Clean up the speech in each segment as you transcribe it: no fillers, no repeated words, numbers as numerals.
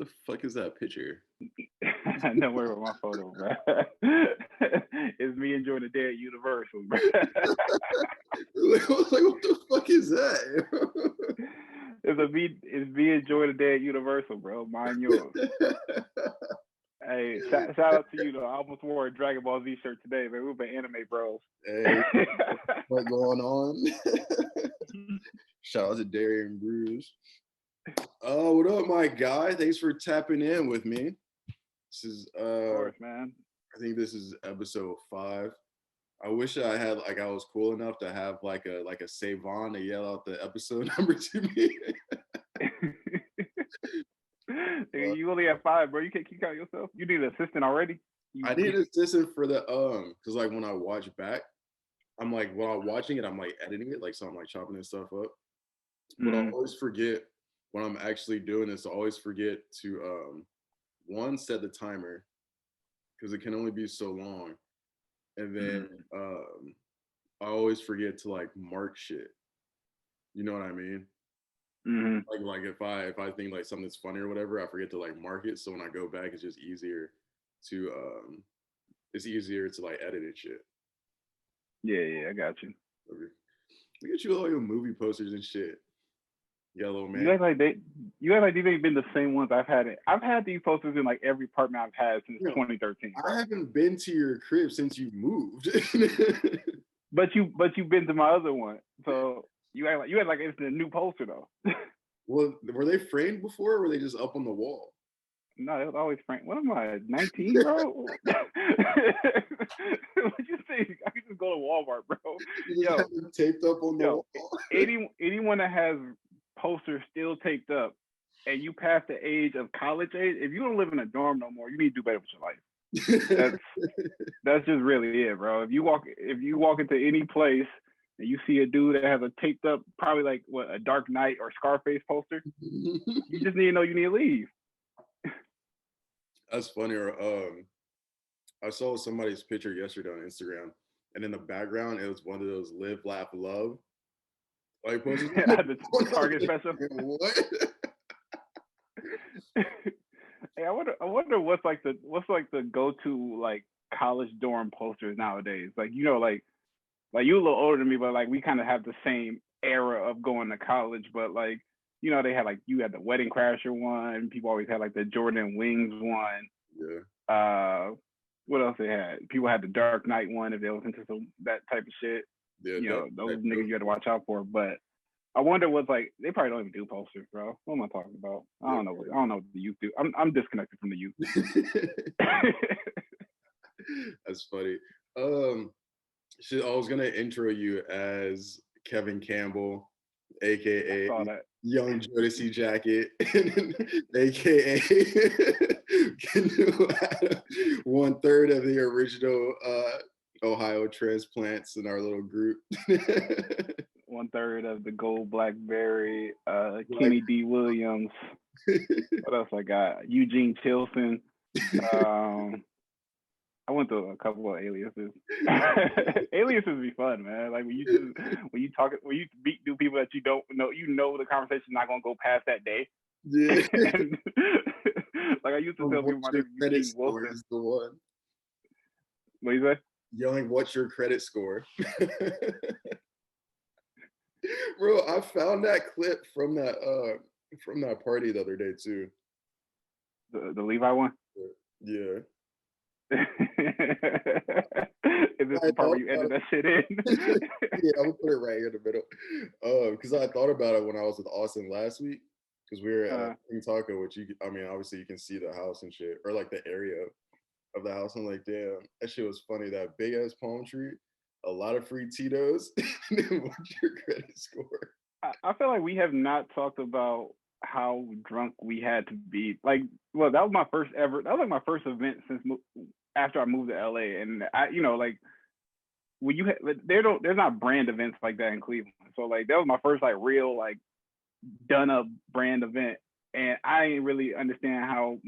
The fuck is that picture? Don't worry about my photo, bro. It's me enjoying the day at Universal, bro. Like, I was like, what the fuck is that? It's me enjoying the day at Universal, bro. Mind yours. Hey, shout out to you though. I almost wore a Dragon Ball Z shirt today, man. We've been anime bros. Hey, what's going on? Shout out to Darian Bruce. Oh, what up, my guy? Thanks for tapping in with me. This is Of course, man. I think this is episode 5. I wish I had I was cool enough to have like a save on to yell out the episode number to me. You only have 5, bro. You can't keep count yourself. You need an assistant already. I need an assistant for the because like when I watch back, I'm like while I'm watching it, I'm like editing it, like so I'm like chopping this stuff up. But I always forget when I'm actually doing this. I always forget to one, set the timer because it can only be so long, and then I always forget to like mark shit. You know what I mean? Like if I think like something's funny or whatever, I forget to like mark it. So when I go back, it's just easier to like edit and shit. Yeah, I got you. Okay. Look at you, all your movie posters and shit. Yellow man. You act like these ain't been the same ones I've had. I've had these posters in like every apartment I've had since 2013. I haven't been to your crib since you moved. But you've been to my other one, so you act like it's the new poster though. Well, were they framed before, or were they just up on the wall? No, it was always framed. What am I, 19, bro? What you think? I can just go to Walmart, bro. You just have them taped up on the wall. Anyone that has posters still taped up, and you pass the age of college age, if you don't live in a dorm no more, you need to do better with your life. That's just really it, bro. If you walk into any place and you see a dude that has a taped up, probably like a Dark Knight or Scarface poster, you just need to know you need to leave. That's funny. Or I saw somebody's picture yesterday on Instagram, and in the background it was one of those "Live, Laugh, Love" like posters. The Target special. What? Hey, I wonder what's like the go-to like college dorm posters nowadays. Like you're a little older than me, but like we kind of have the same era of going to college. But like they had you had the Wedding Crasher one. People always had like the Jordan Wings one. Yeah. What else they had? People had the Dark Knight one if they was into that type of shit. Yeah. Those niggas you had to watch out for. But I wonder what's like. They probably don't even do posters, bro. What am I talking about? I don't know what the youth do. I'm disconnected from the youth. That's funny. I was gonna intro you as Kevin Campbell, aka Young Jodeci Jacket, aka Kendall Adams, 1/3 of the original Ohio transplants in our little group. 1/3 of the Gold Blackberry, Kenny D. Williams. What else I got? Eugene Tilson. I went through a couple of aliases. Aliases be fun, man. Like when you do people that you don't know, the conversation's not gonna go past that day. Yeah. Like I used to tell people my name credit score is the one. What you say? Yelling, "What's your credit score?" Bro, I found that clip from that party the other day too. The Levi one? Yeah. Is this the part where you edit that shit in? Yeah, I'm gonna put it right here in the middle. Because I thought about it when I was with Austin last week. Because we were at King Taco, which obviously you can see the house and shit, or like the area of the house. I'm like, damn, that shit was funny. That big ass palm tree, a lot of free Tito's. And then what's your credit score? I feel like we have not talked about how drunk we had to be. Like, well, that was my first event since after I moved to LA, and when you there's not brand events like that in Cleveland. So like that was my first like real like done up brand event, and I didn't really understand how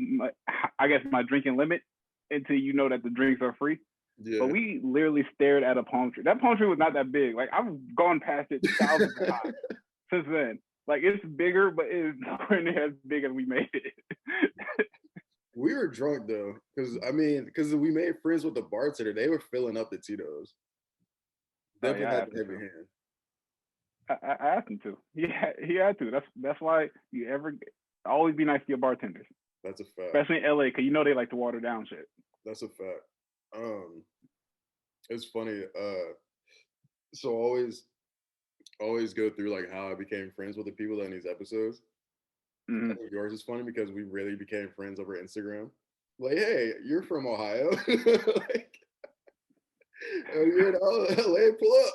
I guess my drinking limit until you know that the drinks are free. Yeah. But we literally stared at a palm tree. That palm tree was not that big. Like I've gone past it thousands of times since then. Like it's bigger, but it's nowhere near as big as we made it. We were drunk though, because we made friends with the bartender. They were filling up the Tito's. Oh yeah, Definitely I had asked the him heavy to. hand. I asked him to. He had to. That's why you ever always be nice to your bartenders, That's a fact. especially in LA, because you know they like to water down shit. That's a fact. It's funny. So always go through like how I became friends with the people in these episodes. Mm-hmm. I think yours is funny because we really became friends over Instagram. Like, hey, you're from Ohio. Like, oh, you're in LA, pull up.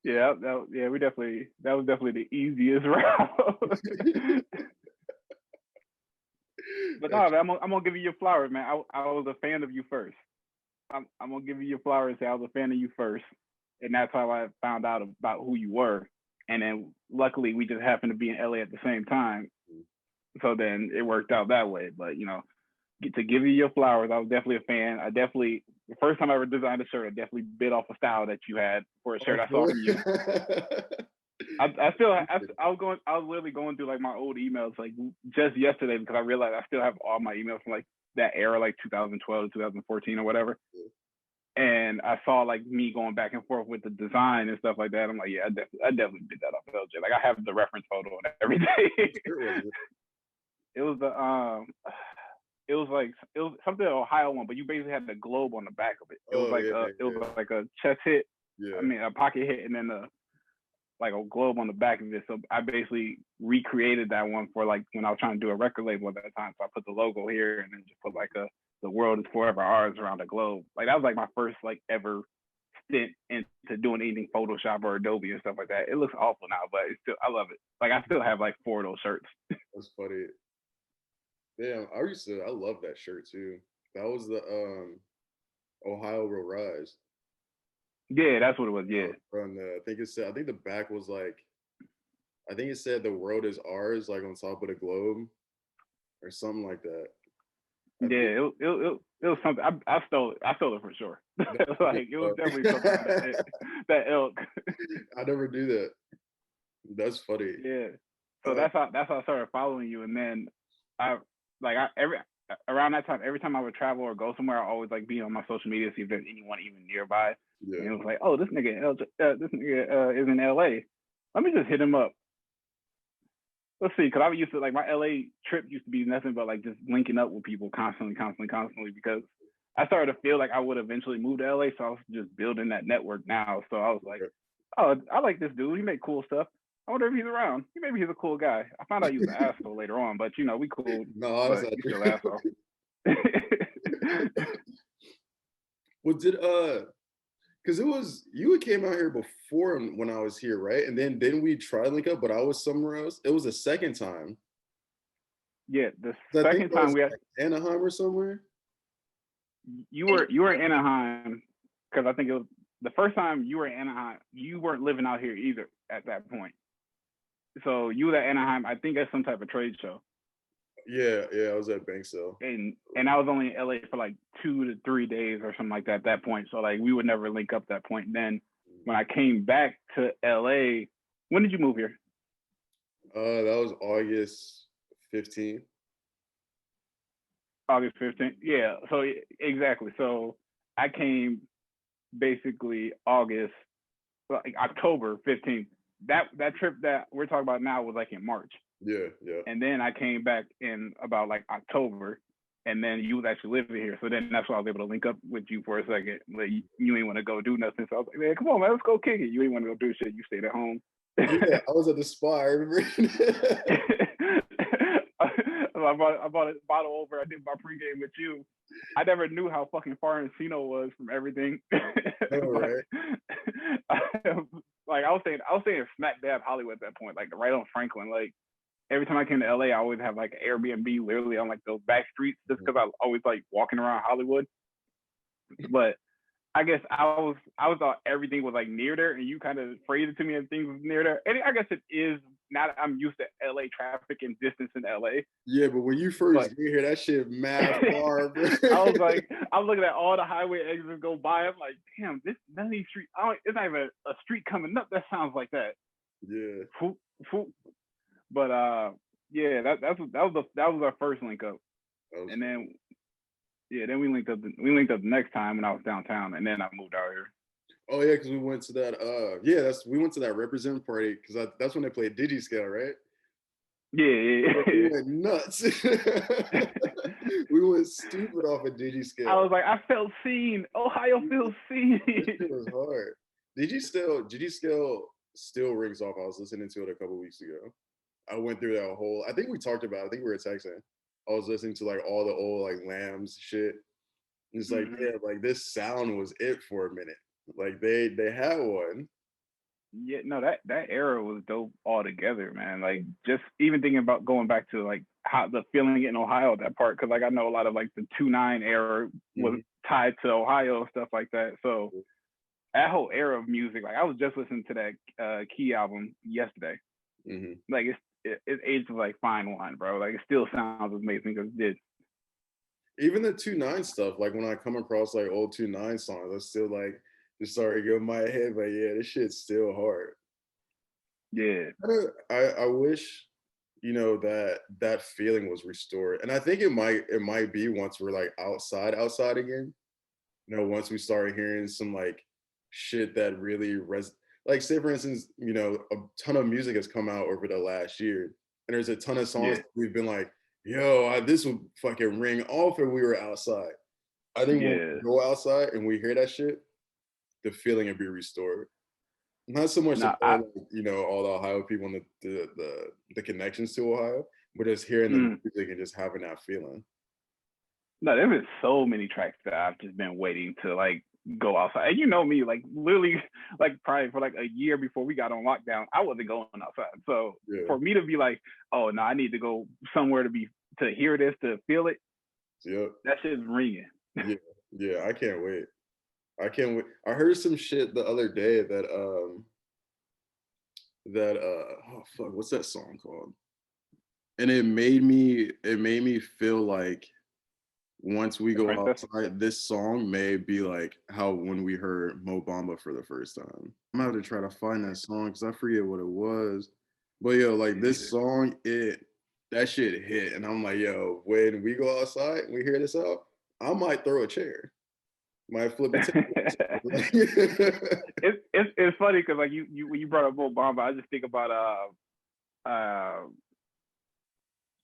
Yeah, yeah, that was definitely the easiest route. But no, man, I'm gonna give you your flowers, man. I was a fan of you first. I'm gonna give you your flowers. Say I was a fan of you first, and that's how I found out about who you were. And then luckily we just happened to be in LA at the same time, so then it worked out that way. But you know, to give you your flowers, I was definitely a fan. The first time I ever designed a shirt, I definitely bit off a style that you had for a shirt I saw from you. I was literally going through like my old emails like just yesterday because I realized I still have all my emails from like that era, like 2012 to 2014 or whatever. And I saw like me going back and forth with the design and stuff like that. I'm like, yeah, I definitely did that off LJ. Like I have the reference photo and everything. It was it was something Ohio one, but you basically had the globe on the back of it. It was like a chest hit. Yeah. I mean a pocket hit and then like a globe on the back of it. So I basically recreated that one for like when I was trying to do a record label at that time. So I put the logo here and then just put like the world is forever ours around the globe. Like that was like my first like ever stint into doing anything Photoshop or Adobe and stuff like that. It looks awful now, but it's still I love it. Like I still have like 4 of those shirts. That's funny. Damn, I love that shirt too. That was the Ohio will rise. Yeah, that's what it was. Yeah. From I think the back was like, I think it said the world is ours, like on top of the globe, or something like that. Yeah, it was something. I stole it for sure. Like it was definitely something that ilk. I never do that. That's funny. Yeah. So that's how I started following you, and then around that time, every time I would travel or go somewhere, I always like be on my social media, see if there's anyone even nearby. Yeah. And it was like, oh, this nigga is in LA. Let me just hit him up. Let's see, because I used to like my LA trip used to be nothing but like just linking up with people constantly because I started to feel like I would eventually move to LA, so I was just building that network now. So I was like, oh, I like this dude. He make cool stuff. I wonder if he's around. Maybe he's a cool guy. I found out he was an asshole later on, but you know, we cool. No, but he's still an asshole. Well, because it was you came out here before when I was here, right? And then didn't we try to link up, but I was somewhere else. It was the second time. Yeah, the second time we had Anaheim or somewhere. You were in Anaheim because I think it was the first time you were in Anaheim. You weren't living out here either at that point. So you were at Anaheim, I think at some type of trade show. Yeah, I was at Banksville. And I was only in LA for like 2 to 3 days or something like that at that point. So like we would never link up that point. Then when I came back to LA, when did you move here? That was August 15th. August 15th. Yeah. So exactly. So I came basically October 15th. That trip that we're talking about now was like in March. Yeah. And then I came back in about like October, and then you was actually living here. So then that's why I was able to link up with you for a second. Like you ain't want to go do nothing. So I was like, man, come on, man, let's go kick it. You ain't want to go do shit. You stayed at home. Yeah, I was at the spa. I remember. I bought a bottle over. I did my pregame with you. I never knew how fucking far Encino was from everything. Oh, right. Like I was saying smack dab Hollywood at that point, like right on Franklin. Like every time I came to LA, I always have like an Airbnb literally on like those back streets just because I always like walking around Hollywood. But I guess I thought everything was like near there, and you kind of phrased it to me as things was near there. And I guess it is now that I'm used to LA traffic and distance in LA. Yeah, but when you first get here, that shit mad far, bro. I was looking at all the highway exits go by. I'm like, damn, none of these streets. It's not even a street coming up that sounds like that. Yeah. But Yeah, that was our first link up, and then then we linked up. We linked up the next time when I was downtown, and then I moved out here. Oh yeah, because we went to that. We went to that represent party because that's when they played Digiscale, right? Yeah. We went nuts. We went stupid off of Digiscale. I was like, I felt seen. Ohio feels seen. It was hard. Digiscale still rings off. I was listening to it a couple weeks ago. I went through that whole. I think we talked about. I think we were texting. I was listening to like all the old like Lambs shit. It's like yeah, like this sound was it for a minute. Like they had one. Yeah, no, that era was dope altogether, man. Like just even thinking about going back to like how the feeling in Ohio, that part, because like I know a lot of like the 2-9 era was tied to Ohio and stuff like that. So that whole era of music, like I was just listening to that Key album yesterday. Like it aged like fine wine, bro. Like it still sounds amazing because it did. Even the 2-9 stuff, like when I come across like old 2-9 songs, I still like just started going in my head, but yeah, this shit's still hard. Yeah. I wish, you know, that feeling was restored. And I think it might be once we're like outside again. You know, once we start hearing some like shit that really like say for instance, you know, a ton of music has come out over the last year. And there's a ton of songs we've been like, yo, this would fucking ring off if we were outside. I think when we go outside and we hear that shit, the feeling will be restored. Not so much you know, all the Ohio people and the connections to Ohio, but just hearing the music and just having that feeling. No, there been so many tracks that I've just been waiting to like go outside. And you know me, like literally, like probably for like a year before we got on lockdown, I wasn't going outside. So for me to be like, oh no, I need to go somewhere to hear this, to feel it. Yep. That shit's ringing. Yeah, I can't wait. I can't wait. I heard some shit the other day that oh fuck, what's that song called? And it made me feel like once we go outside, this song may be like how when we heard Mo Bamba for the first time. I'm gonna have to try to find that song because I forget what it was. But yo, like this song, that shit hit. And I'm like, yo, when we go outside and we hear this out, I might throw a chair. Might flip it. It's funny because like you when you brought up Mo Bamba, I just think about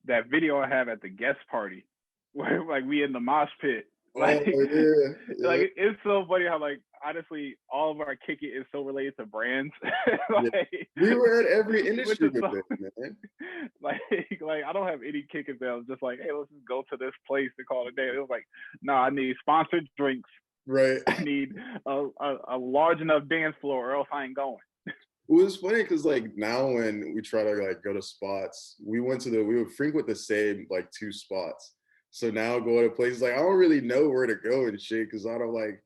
that video I have at the guest party where like we in the mosh pit. Like, like it's so funny how like honestly all of our kick it is so related to brands. Like, we were at every industry event, man. Like I don't have any kick it. I was just like, hey, let's just go to this place to call it a day. It was like, no, I need sponsored drinks. Right. I need a large enough dance floor or else I ain't going. Well, it's funny because like now when we try to like go to spots, we would frequent the same like 2 spots. So now go to places like I don't really know where to go and shit because I want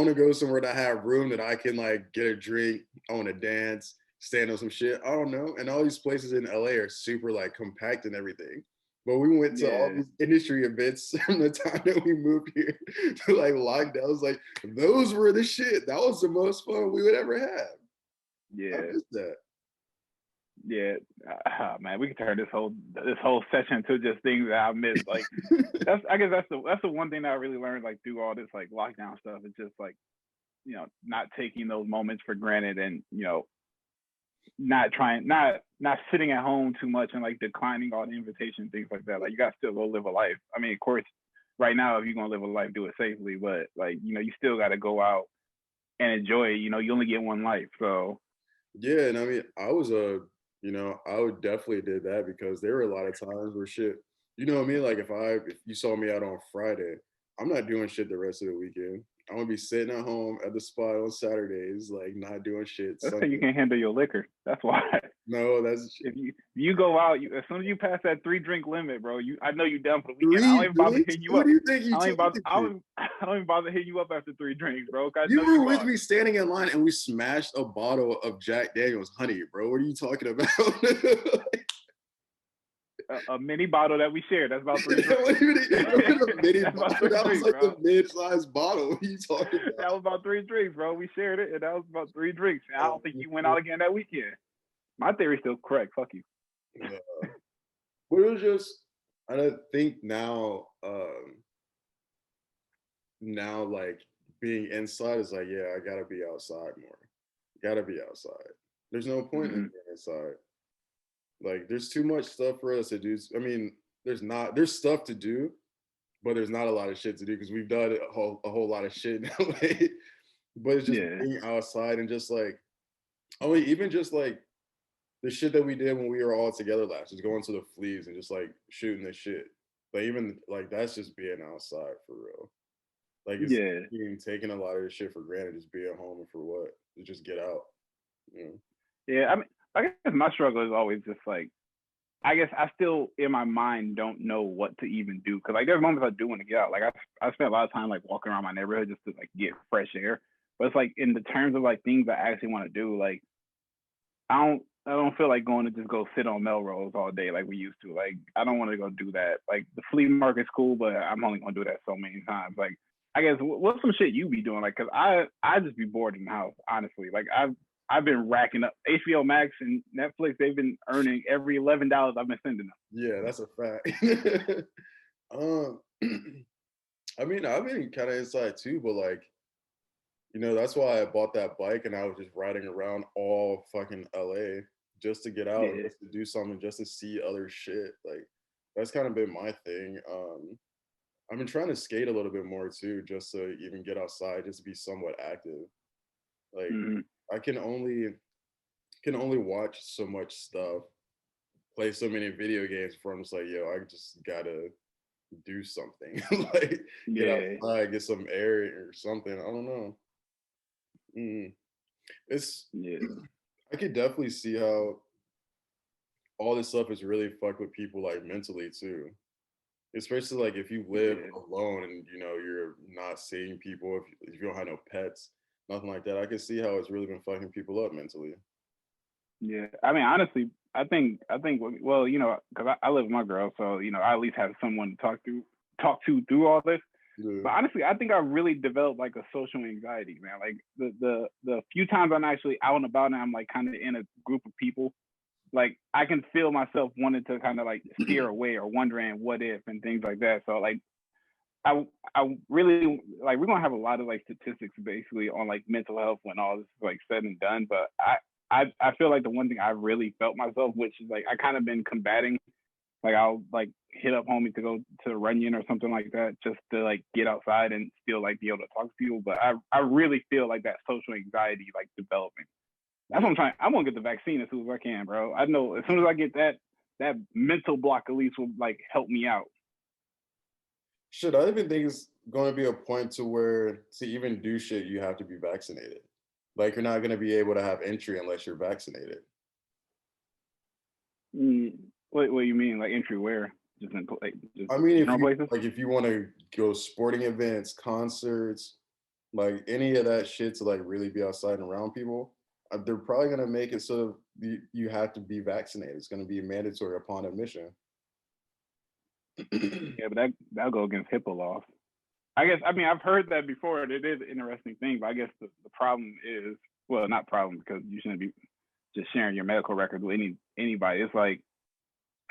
to go somewhere that have room that I can like get a drink, I want to dance, stand on some shit. I don't know. And all these places in LA are super like compact and everything. But we went to all these industry events from the time that we moved here to like lockdown. I was like, those were the shit. That was the most fun we would ever have. Yeah. I missed that. Yeah, man, we can turn this whole session to just things that I missed. Like I guess that's the one thing that I really learned like through all this like lockdown stuff. It's just like, you know, not taking those moments for granted and, you know, not sitting at home too much and like declining all the invitations, things like that. Like you gotta still go live a life. I mean, of course, right now if you're gonna live a life, do it safely. But like, you know, you still gotta go out and enjoy it. You know, you only get one life. So yeah, and I mean, I would definitely did that because there were a lot of times where shit, you know what I mean? Like if you saw me out on Friday, I'm not doing shit the rest of the weekend. I'm gonna be sitting at home at the spot on Saturdays, like not doing shit. That's how you can handle your liquor. That's why. No, that's if you go out, as soon as you pass that 3-drink limit, bro, I know you done for the weekend. I don't even bother hitting you up. What do you think you I don't even bother hitting you up after 3 drinks, bro. You were with me standing in line and we smashed a bottle of Jack Daniel's honey, bro. What are you talking about? A mini bottle that we shared. That's about 3 drinks. That was like a mid-sized bottle. What are you talking about? That was about 3 drinks, bro. We shared it, and that was about 3 drinks. And I don't think you went out again that weekend. My theory's still correct. Fuck you. But it was just, I don't think now like being inside is like, yeah, I gotta be outside more. Gotta be outside. There's no point in Mm-hmm. being inside. Like, there's too much stuff for us to do. I mean, there's stuff to do, but there's not a lot of shit to do because we've done a whole lot of shit in LA. But it's just Yeah. being outside and just like, oh, even just like the shit that we did when we were all together last, just going to the fleas and just like shooting the shit. Like, even like that's just being outside for real. Like, it's Yeah. being taking a lot of this shit for granted, just being home and for what? To just get out. You know? Yeah. I mean, I guess my struggle is always just like, I guess I still in my mind don't know what to even do because like there's moments I do want to get out. Like I spend a lot of time like walking around my neighborhood just to like get fresh air. But it's like in the terms of like things I actually want to do, like I don't feel like going to just go sit on Melrose all day like we used to. Like I don't want to go do that. Like the flea market's cool, but I'm only gonna do that so many times. Like I guess what's some shit you be doing? Like, cause I just be bored in the house, honestly. Like I've been racking up HBO Max and Netflix. They've been earning every $11 I've been sending them. Yeah, that's a fact. um, I mean, I've been kind of inside too, but like, that's why I bought that bike and I was just riding around all fucking LA just to get out, Yeah. just to do something, just to see other shit. Like, that's kind of been my thing. I've been trying to skate a little bit more too, just to even get outside, just to be somewhat active. Like, Mm-hmm. I can only watch so much stuff, play so many video games before I'm just like, yo, I just gotta do something. Like, get Yeah. outside, get some air or something. I don't know. Mm. It's Yeah. I could definitely see how all this stuff is really fucked with people like mentally too. Especially like if you live Yeah. alone and you're not seeing people, if you don't have no pets, nothing like that. I can see how it's really been fucking people up mentally. Yeah. I mean, honestly, I think. Well, because I live with my girl, so I at least have someone to talk to through all this. Yeah. But honestly, I think I really developed like a social anxiety, man. Like the few times I'm actually out and about and I'm like kind of in a group of people, like I can feel myself wanting to kind of like steer away or wondering what if and things like that. So like I really like we're gonna have a lot of like statistics basically on like mental health when all this is like said and done. But I feel like the one thing I really felt myself, which is like I kind of been combating. Like I'll like hit up homies to go to Runyon or something like that just to like get outside and still like be able to talk to people. But I really feel like that social anxiety like developing. That's what Yeah. I'm trying. I'm gonna get the vaccine as soon as I can, bro. I know as soon as I get that mental block at least will like help me out. Shit, I even think it's going to be a point to where to even do shit, you have to be vaccinated. Like, you're not going to be able to have entry unless you're vaccinated. Mm, what you mean like entry where? Just in like just I mean, general places? if you want to go sporting events, concerts, like any of that shit to like really be outside and around people, they're probably going to make it so you have to be vaccinated. It's going to be mandatory upon admission. Yeah, but that'll go against HIPAA laws. I guess I mean I've heard that before. It is an interesting thing, but I guess the problem is well not problem because you shouldn't be just sharing your medical records with anybody. It's like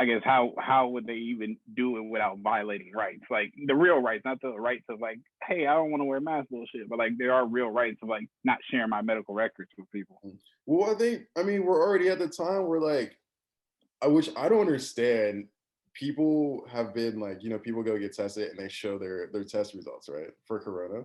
I guess how would they even do it without violating rights? Like the real rights, not the rights of like, hey, I don't want to wear mask bullshit, but like there are real rights of like not sharing my medical records with people. Well, I mean, we're already at the time where like, which I don't understand. People have been like, people go get tested and they show their test results, right, for corona.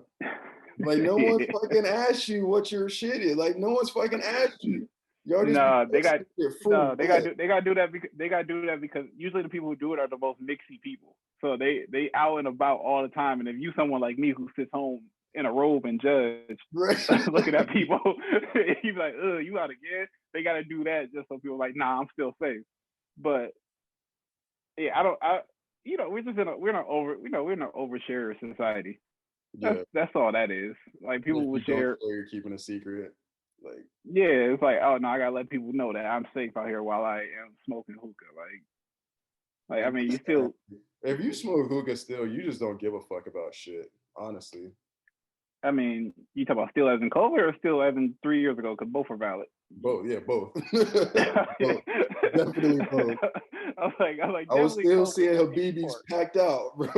Like, no one's fucking asked you what your shit is. Like, no one's fucking asked you. Y'all just be No, they got posting shit for no, what? they got to do that because they got to do that because usually the people who do it are the most mixy people. So they out and about all the time, and if you someone like me who sits home in a robe and judge, Right? looking at people, he's like, you out again? They got to do that just so people are like, nah, I'm still safe. But yeah, I don't. We're in an overshare society. Yeah. That's all that is. Like And people if will you don't share. feel you're keeping a secret, like, Yeah, it's like, oh no, I gotta let people know that I'm safe out here while I am smoking hookah. Like I mean, you still. if you smoke hookah still, you just don't give a fuck about shit, honestly. I mean, you talk about still as in COVID or still as in 3 years ago, because both are valid. Both, yeah, both. Both. Definitely both. I was like, I was definitely still Coke seeing and East Habib's Park. packed out, bro.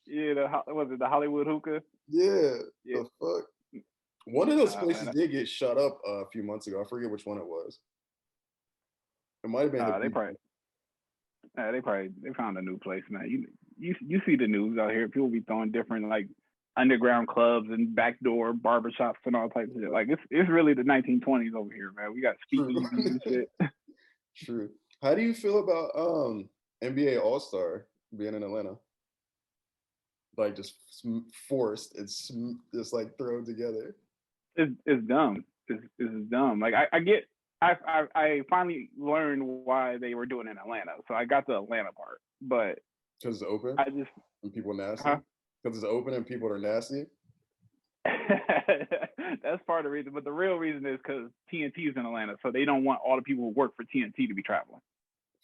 Yeah, was it the Hollywood hookah? Yeah, Yeah, the fuck. One of those places man, did get shut up a few months ago. I forget which one it was. It might have been they Habib. probably, they found a new place, man. You see the news out here. People be throwing different like underground clubs and backdoor barbershops and all types of shit. Like it's really the 1920s over here, man. We got True. speakeasies and shit. True. How do you feel about NBA All Star being in Atlanta? Like just forced, it's just like thrown together. It's dumb. It's dumb. Like I get. I finally learned why they were doing it in Atlanta, so I got the Atlanta part. But Because it's open I just, and people nasty. huh? Because it's open and people are nasty. That's part of the reason, but the real reason is because TNT is in Atlanta, so they don't want all the people who work for TNT to be traveling.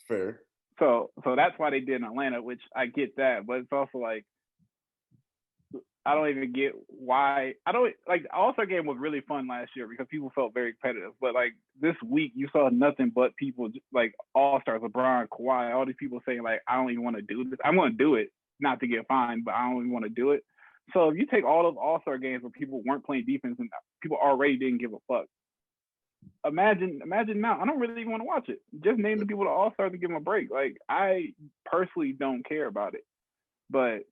Fair. So that's why they did in Atlanta, which I get that, but it's also like I don't even get why. I don't like the All-Star game was really fun last year because people felt very competitive. But like this week, you saw nothing but people like All-Stars, LeBron, Kawhi, all these people saying like, I don't even want to do this. I'm going to do it, not to get fined, but I don't even want to do it. So if you take all those All-Star games where people weren't playing defense and people already didn't give a fuck, imagine now. I don't really even want to watch it. Just name the people to All-Stars to give them a break. Like I personally don't care about it, but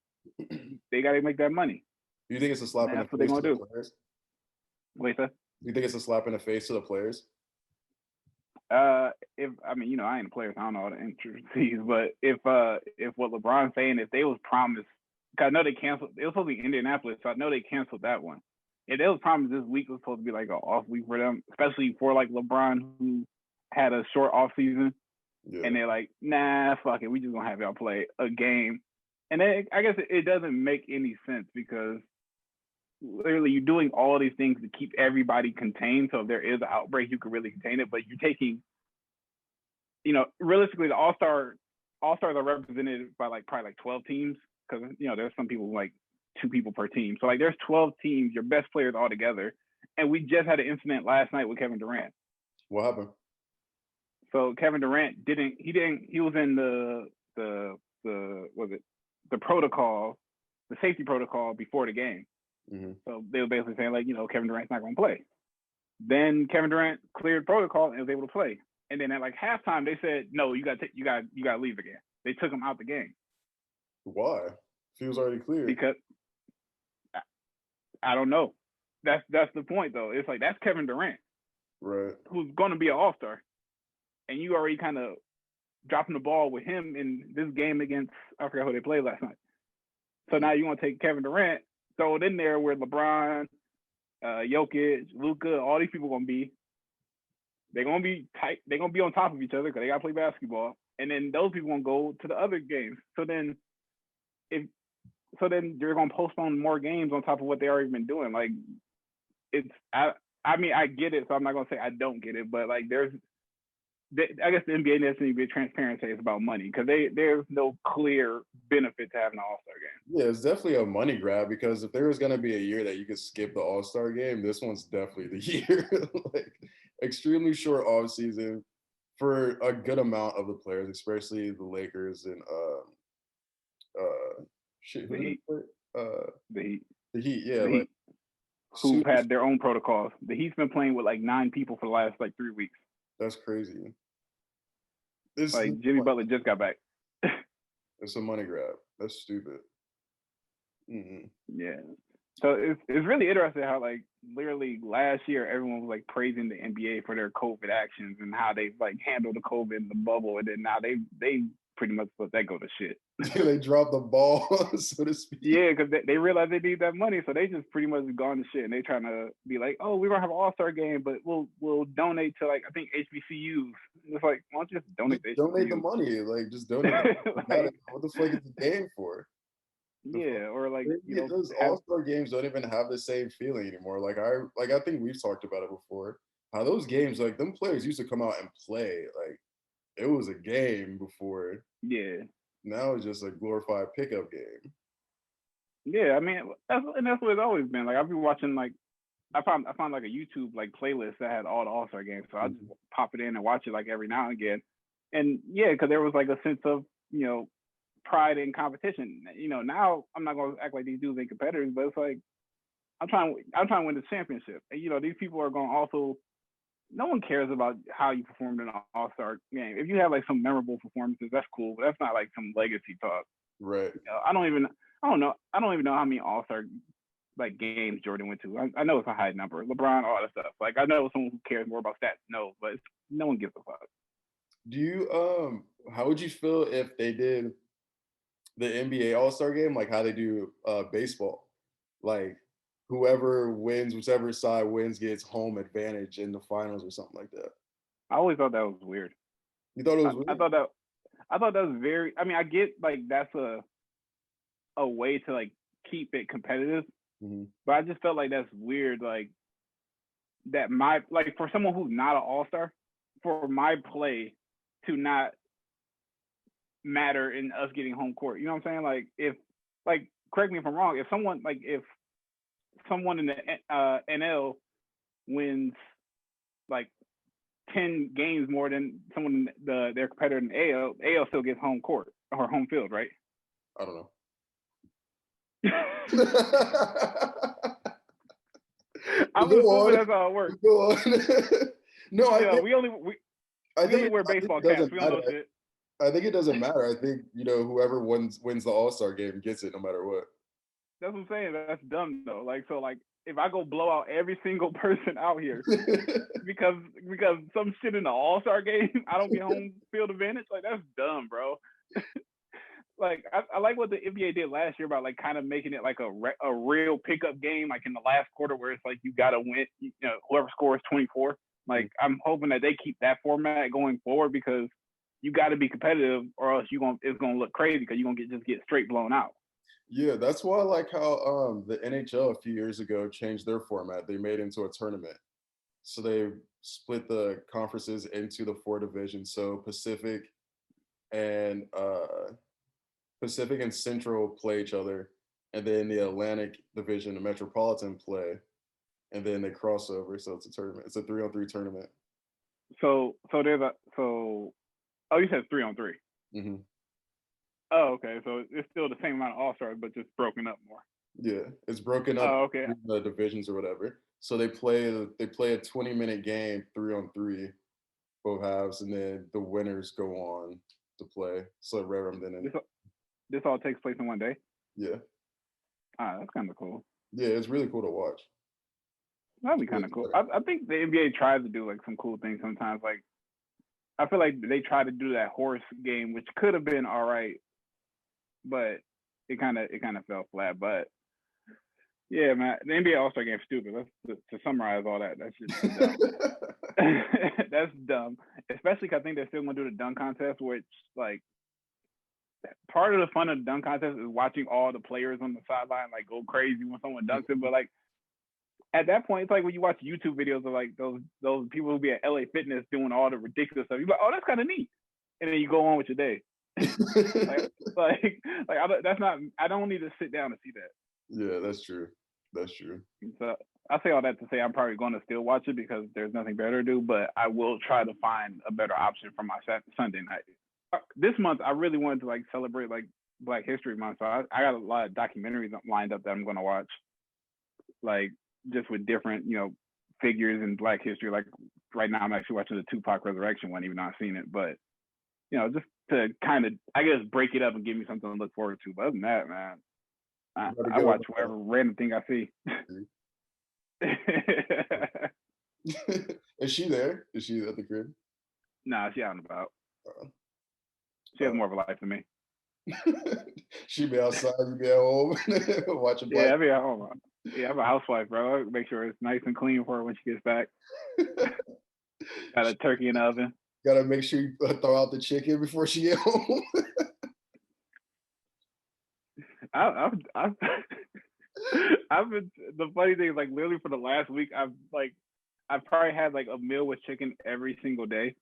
they got to make that money. Do you think it's a slap in the That's what they're face to gonna the do. players? Wait, sir. Do you think it's a slap in the face to the players? If I mean, I ain't a player, so I don't know all the intricacies, but if what LeBron's saying, if they was promised, cause I know they canceled. It was supposed to be Indianapolis, so I know they canceled that one. If they was promised this week was supposed to be like an off week for them, especially for like LeBron who had a short off season, and they're like, nah, fuck it, we just gonna have y'all play a game, and then I guess it doesn't make any sense because literally you're doing all these things to keep everybody contained. So if there is an outbreak, you can really contain it. But you're taking, realistically, the All-Stars are represented by like probably like 12 teams because there's some people like 2 people per team. So like there's 12 teams, your best players all together. And we just had an incident last night with Kevin Durant. What happened? So Kevin Durant he was in the protocol, the safety protocol before the game. Mm-hmm. So they were basically saying like, Kevin Durant's not going to play. Then Kevin Durant cleared protocol and was able to play. And then at like halftime, they said, no, you got to leave again. They took him out the game. Why? He was already cleared. Because I don't know. That's the point though. It's like that's Kevin Durant, right? Who's going to be an All-Star, and you already kind of dropping the ball with him in this game against I forgot who they played last night. So now you want to take Kevin Durant, throw it in there where LeBron, Jokic, Luka, all these people gonna be. They're gonna be tight. They're gonna be on top of each other because they gotta play basketball. And then those people gonna go to the other games. So then they're gonna postpone more games on top of what they already been doing. Like I mean I get it, so I'm not gonna say I don't get it, but like I guess the NBA needs to be transparent and say it's about money because there's no clear benefit to having an All-Star game. Yeah, it's definitely a money grab because if there was going to be a year that you could skip the All-Star game, this one's definitely the year. Like extremely short off season for a good amount of the players, especially the Lakers and The Heat. The Heat, yeah, the like Heat, who've had their own protocols. The Heat's been playing with like 9 people for the last like 3 weeks. That's crazy. Like Jimmy Butler just got back. It's a money grab. That's stupid. Mm-hmm. Yeah. So it's really interesting how like literally last year everyone was like praising the NBA for their COVID actions and how they like handled the COVID in the bubble, and then now they pretty much let that go to shit. They dropped the ball, so to speak. Yeah, because they realize they need that money, so they just pretty much gone to shit, and they trying to be like, oh, we're gonna have an All-Star game, but we'll donate to like I think HBCUs. It's like, why don't you just donate to HBCUs? Donate the money, like just donate. Like, what the fuck is the game for? Yeah, or like those All-Star games don't even have the same feeling anymore. Like I think we've talked about it before. How those games, like them players used to come out and play. Like it was a game before. Yeah. Now it's just a glorified pickup game. Yeah, I mean that's what it's always been. Like I've been watching like I found like a YouTube like playlist that had all the All Star games, so I just pop it in and watch it like every now and again. And yeah, because there was like a sense of pride in competition. Now I'm not gonna act like these dudes ain't competitors, but it's like I'm trying to win the championship. And these people are going to also. No one cares about how you performed in an All-Star game. If you have like some memorable performances, that's cool, but that's not like some legacy talk. Right. I don't know how many All-Star like games Jordan went to. I know it's a high number. LeBron, all that stuff. Like I know someone who cares more about stats. No, but no one gives a fuck. Do you how would you feel if they did the NBA All-Star game like how they do baseball? Like whoever wins, whichever side wins gets home advantage in the finals or something like that. I always thought that was weird. You thought it was weird? I thought that was very. I mean, I get like that's a way to like keep it competitive, but I just felt like that's weird. Like that for someone who's not an All-Star, for my play to not matter in us getting home court. You know what I'm saying? Like if correct me if I'm wrong. If someone in the NL wins like 10 games more than someone in their competitor in the AL still gets home court or home field, right? I don't know. I'm assuming that's how it works. Go on. No, I think we only wear baseball caps. We don't know shit. I think it doesn't matter. I think whoever wins the All-Star game gets it no matter what. That's what I'm saying. That's dumb though. Like so, like if I go blow out every single person out here because some shit in the All-Star game, I don't get home field advantage. Like that's dumb, bro. Like I like what the NBA did last year about like kind of making it like a real pickup game, like in the last quarter where it's like you gotta win. Whoever scores 24. Like I'm hoping that they keep that format going forward because you got to be competitive or else it's gonna look crazy because you're gonna get straight blown out. Yeah, that's why I like how the NHL a few years ago changed their format. They made it into a tournament. So they split the conferences into the 4 divisions. So Pacific and Central play each other, and then the Atlantic Division, the Metropolitan play, and then they cross over. So it's a tournament. It's a 3-on-3 tournament. So you said 3-on-3. Mm-hmm. Oh, okay. So it's still the same amount of All-Stars, but just broken up more. Yeah, it's broken up. Oh, okay. The divisions or whatever. So they play a 20-minute game, 3-on-3, both halves, and then the winners go on to play. So This all takes place in one day? Yeah. That's kind of cool. Yeah, it's really cool to watch. That'd be kind of cool. I think the NBA tries to do like some cool things sometimes. Like I feel like they try to do that horse game, which could have been all right, but it kind of fell flat. But yeah, man, the NBA All-Star game is stupid. To summarize all that. That's just dumb. That's dumb. Especially because I think they're still gonna do the dunk contest, which like part of the fun of the dunk contest is watching all the players on the sideline like go crazy when someone dunks it. But like at that point, it's like when you watch YouTube videos of like those people who be at LA Fitness doing all the ridiculous stuff. You're like, oh, that's kind of neat, and then you go on with your day. That's not. I don't need to sit down to see that. Yeah, that's true. That's true. So I say all that to say I'm probably going to still watch it because there's nothing better to do. But I will try to find a better option for my Sunday night. This month I really wanted to like celebrate like Black History Month, so I got a lot of documentaries lined up that I'm going to watch. Like just with different figures in Black history. Like right now I'm actually watching the Tupac Resurrection one, even though I've seen it. But just to kind of I guess break it up and give me something to look forward to. But other than that, man. I watch whatever random thing I see. Is she there? Is she at the crib? Nah, she out and about. She has more of a life than me. She be outside, you be at home watching. Yeah, I be at home. Yeah, I'm a housewife, bro. I make sure it's nice and clean for her when she gets back. Got a turkey in the oven. Gotta make sure you throw out the chicken before she get home. I've been, the funny thing is like literally for the last week I've probably had like a meal with chicken every single day.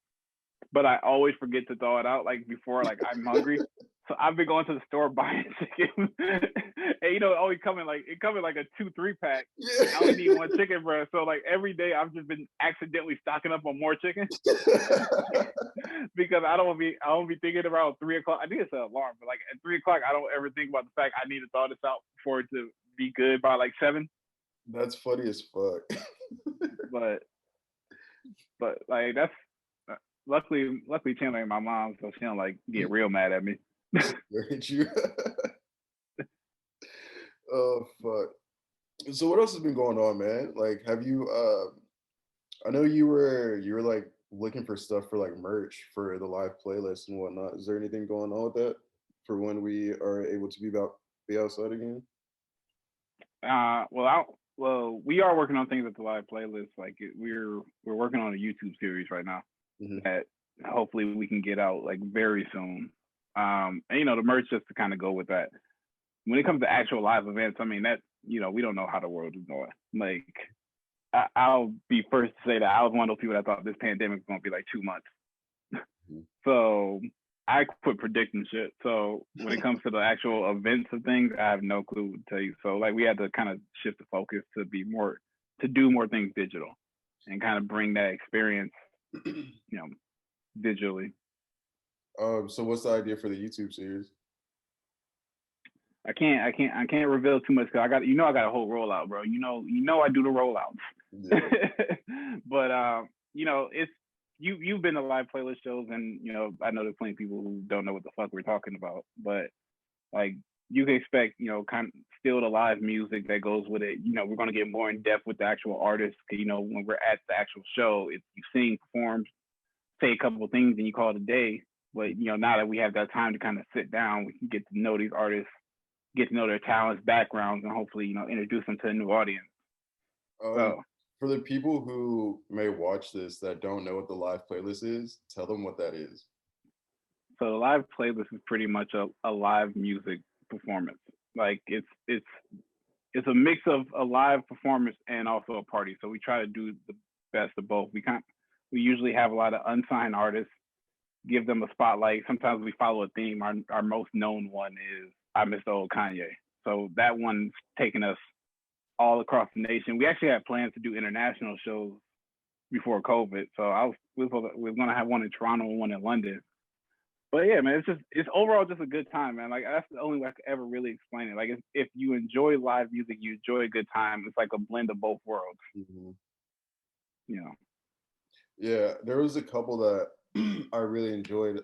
but I always forget to thaw it out like before like I'm hungry. So I've been going to the store buying chicken, and it always come in like a 2-3 pack. Yeah. I only need one chicken breast, so like every day I've just been accidentally stocking up on more chicken because I don't be thinking around 3 o'clock. I think it's an alarm, but like at 3 o'clock I don't ever think about the fact I need to thaw this out for it to be good by like 7. That's funny as fuck. but like that's luckily Chandler ain't my mom, so she don't like get real mad at me. You. Oh fuck. So what else has been going on, man? Like, have you? I know you were like looking for stuff for like merch for the live playlist and whatnot. Is there anything going on with that for when we are able to be outside again? We are working on things at the live playlist. Like we're working on a YouTube series right now that hopefully we can get out like very soon. And the merch just to kind of go with that. When it comes to actual live events, I mean that we don't know how the world is going. Like I'll be first to say that I was one of those people that thought this pandemic was gonna be like 2 months. So I quit predicting shit. So when it comes to the actual events of things, I have no clue to tell you. So like we had to kind of shift the focus to do more things digital and kind of bring that experience, digitally. So what's the idea for the YouTube series? I can't reveal too much because I got a whole rollout, bro. I do the rollouts. Yeah. But it's you've been to live playlist shows, and I know there's plenty of people who don't know what the fuck we're talking about. But like you can expect kind of still the live music that goes with it. We're gonna get more in depth with the actual artists. When we're at the actual show, if you sing, perform, say a couple of things, and you call it a day. But now that we have that time to kind of sit down, we can get to know these artists, get to know their talents, backgrounds, and hopefully, introduce them to a new audience. For the people who may watch this that don't know what the live playlist is, tell them what that is. So the live playlist is pretty much a live music performance. Like it's a mix of a live performance and also a party. So we try to do the best of both. We usually have a lot of unsigned artists, give them a spotlight. Sometimes we follow a theme. Our most known one is I Miss the Old Kanye. So that one's taken us all across the nation. We actually had plans to do international shows before COVID. So we were gonna have one in Toronto and one in London. But yeah, man, it's overall just a good time, man. Like that's the only way I could ever really explain it. Like if you enjoy live music, you enjoy a good time. It's like a blend of both worlds. Yeah, there was a couple that I really enjoyed.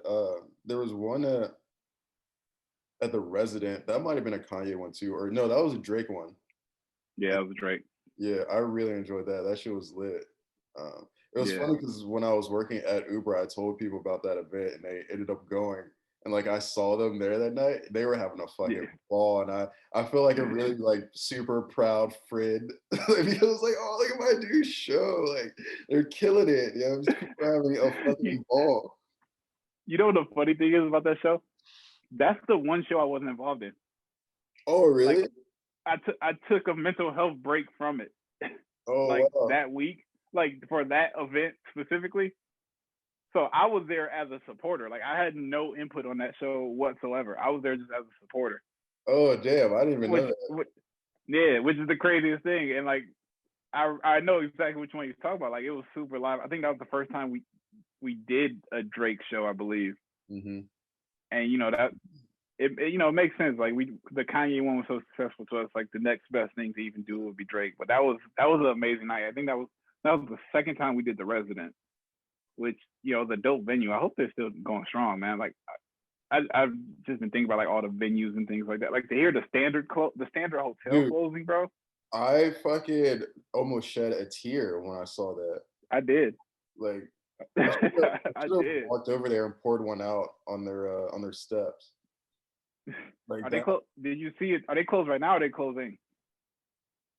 There was one at the Resident. That might have been a Kanye one too, or no, that was a Drake one. Yeah, it was Drake. Yeah, I really enjoyed that. That shit was lit. It was funny because when I was working at Uber, I told people about that event, and they ended up going. And like I saw them there that night, they were having a fucking ball, and I feel like a really like super proud friend because it's like, oh, look at my dude's show, like they're killing it. Just people having a fucking ball. You know what the funny thing is about that show? That's the one show I wasn't involved in. Oh, really? Like, I took a mental health break from it. Oh, like wow. that week, like for that event specifically. So I was there as a supporter. Like I had no input on that show whatsoever. I was there just as a supporter. Oh, damn! I didn't even know that. Which is the craziest thing. And like I know exactly which one you're talking about. Like it was super live. I think that was the first time we did a Drake show, I believe. Mm-hmm. And that it makes sense. Like the Kanye one was so successful to us. Like the next best thing to even do would be Drake. But that was an amazing night. I think that was the second time we did the Resident, which the dope venue. I hope they're still going strong, man. Like I've just been thinking about like all the venues and things like that. Like to hear the Standard hotel closing, bro. I fucking almost shed a tear when I saw that. I did. Like I did. Walked over there and poured one out on their steps. Like are they closed? Did you see it? Are they closed right now? Or are they closing?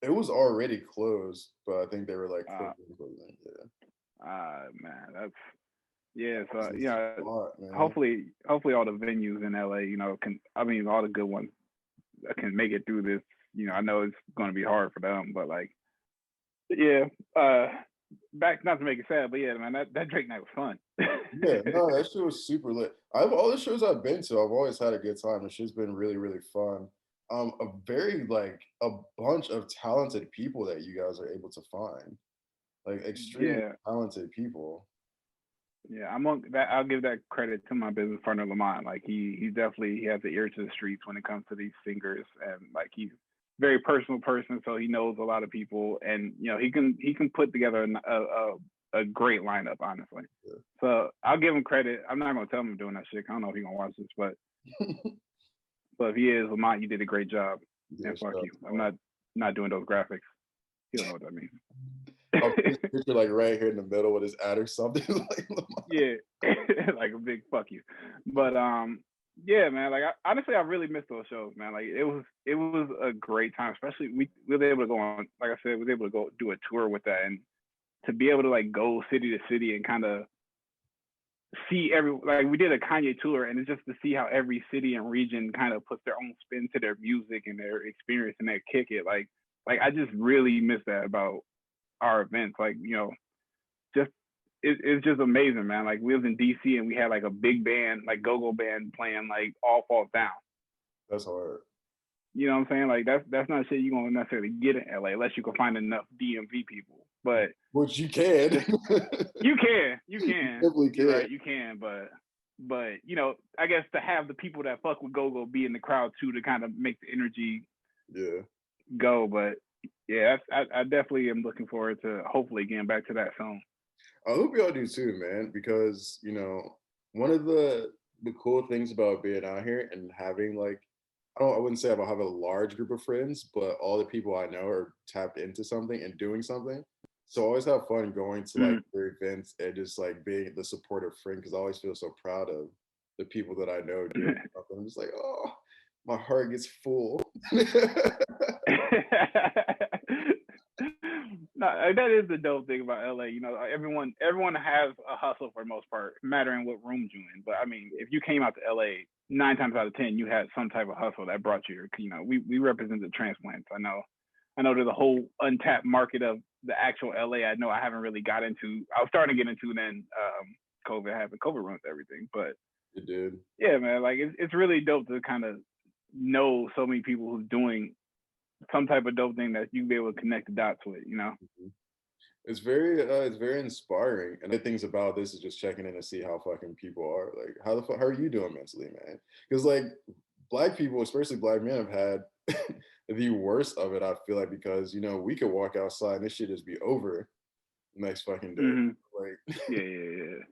It was already closed, but I think they were like closing. Yeah. Man, that's So hopefully all the venues in LA, all the good ones can make it through this. I know it's going to be hard for them, but like, yeah. back, not to make it sad, but yeah, man, that Drake night was fun. Yeah, no, that shit was super lit. I've all the shows I've been to, I've always had a good time. The shit's been really, really fun. A very like a bunch of talented people that you guys are able to find, like extremely Yeah, talented people. yeah, I'm on that. I'll give that credit to my business partner Lamont. Like he definitely he has the ear to the streets when it comes to these singers, and like he's a very personal person, so he knows a lot of people, and you know he can put together a great lineup, honestly. Yeah. So I'll give him credit. I'm not gonna tell him I'm doing that shit. I don't know if he's gonna watch this, but if he is, Lamont, you did a great job, Yeah, and fuck shout out you. to I'm all. not doing those graphics. You don't know what that means. I'll put his picture like right here in the middle with his ad or something. Like, Yeah, like a big fuck you. But yeah, man. Like honestly, I really miss those shows, man. Like it was a great time, especially we were able to go on. Like I said, we were able to go do a tour with that, and to be able to like go city to city and kind of see every like we did a Kanye tour, and it's just to see how every city and region kind of puts their own spin to their music and their experience and their kick it. Like I just really miss that about our events. Like you know, just it's just amazing, man. Like we was in DC and we had like a big band, like go-go band playing like All Falls Down. that's hard. You know what I'm saying? Like that's not shit you're gonna necessarily get in LA unless you can find enough DMV people. But Which you can. just you can. Definitely You're can. right, you can, but you know, I guess to have the people that fuck with go-go be in the crowd too to kind of make the energy Yeah. go. But yeah, I definitely am looking forward to hopefully getting back to that soon. I hope y'all do too, man, because one of the cool things about being out here and having like I wouldn't say I have a large group of friends, but all the people I know are tapped into something and doing something. So I always have fun going to like Mm. their events and just like being the supportive friend because I always feel so proud of the people that I know doing something. I'm just like, oh, my heart gets full. No, that is the dope thing about LA. You know, everyone has a hustle for the most part, mattering what rooms you in. But I mean, if you came out to LA, 9 times out of 10, you had some type of hustle that brought you here. You know, we represent the transplants. I know there's a whole untapped market of the actual LA. I know I haven't really got into. I was starting to get into then. COVID happened. COVID ruins everything. But It did. yeah, man, like it's really dope to kind of know so many people who's doing some type of dope thing that you be able to connect the dots with, you know? Mhm. It's very inspiring. And the things about this is just checking in to see how fucking people are. Like, how the fuck how are you doing mentally, man? Because like black people, especially black men, have had the worst of it. I feel like because we could walk outside and this shit just be over next fucking day. Hmm. Like, Yeah.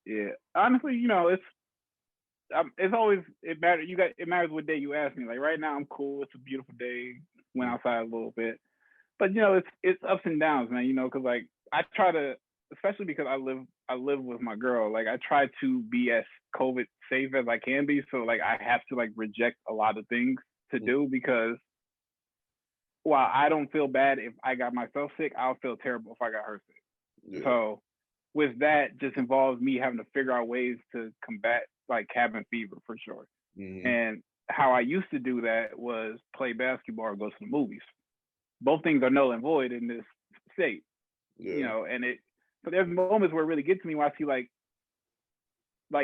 Yeah. Honestly, you know, it's always it matters. It matters what day you ask me. Like right now, I'm cool. It's a beautiful day. Went outside a little bit, but you know, it's ups and downs, man. You know, because like I try to, especially because I live with my girl. Like I try to be as COVID safe as I can be. So like I have to like reject a lot of things to do because while I don't feel bad if I got myself sick, I'll feel terrible if I got her sick. yeah. So with that, just involves me having to figure out ways to combat like cabin fever for sure. Hmm. And how I used to do that was play basketball or go to the movies. Both things are null and void in this state, you Yeah. know. But there's moments where it really gets to me where I see like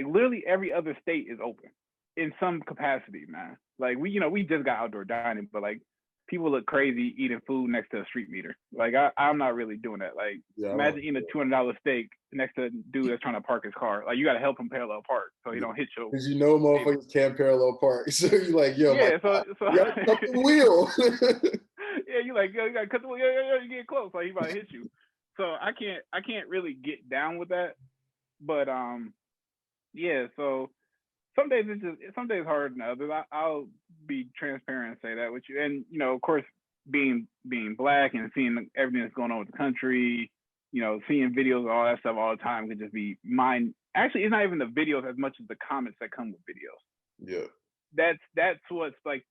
literally every other state is open in some capacity, man. Like we just got outdoor dining, but like people look crazy eating food next to a street meter. Like I'm not really doing that. Like Yeah. I imagine don't eating a $200 steak next to a dude that's trying to park his car. Like you got to help him parallel park so he yeah. don't hit you. Because Hey, motherfuckers can't parallel park. So you're like, yo, my yeah, God, so you gotta cut the wheel. yeah, you like yo, you got to cut the yeah, you get close, like he about to hit you. So I can't really get down with that. But yeah, so some days harder than others. I'll be transparent and say that with you. And you know, of course, being black and seeing everything that's going on with the country, you know, seeing videos and all that stuff all the time could just be mind. Actually, it's not even the videos as much as the comments that come with videos. Yeah. That's what's like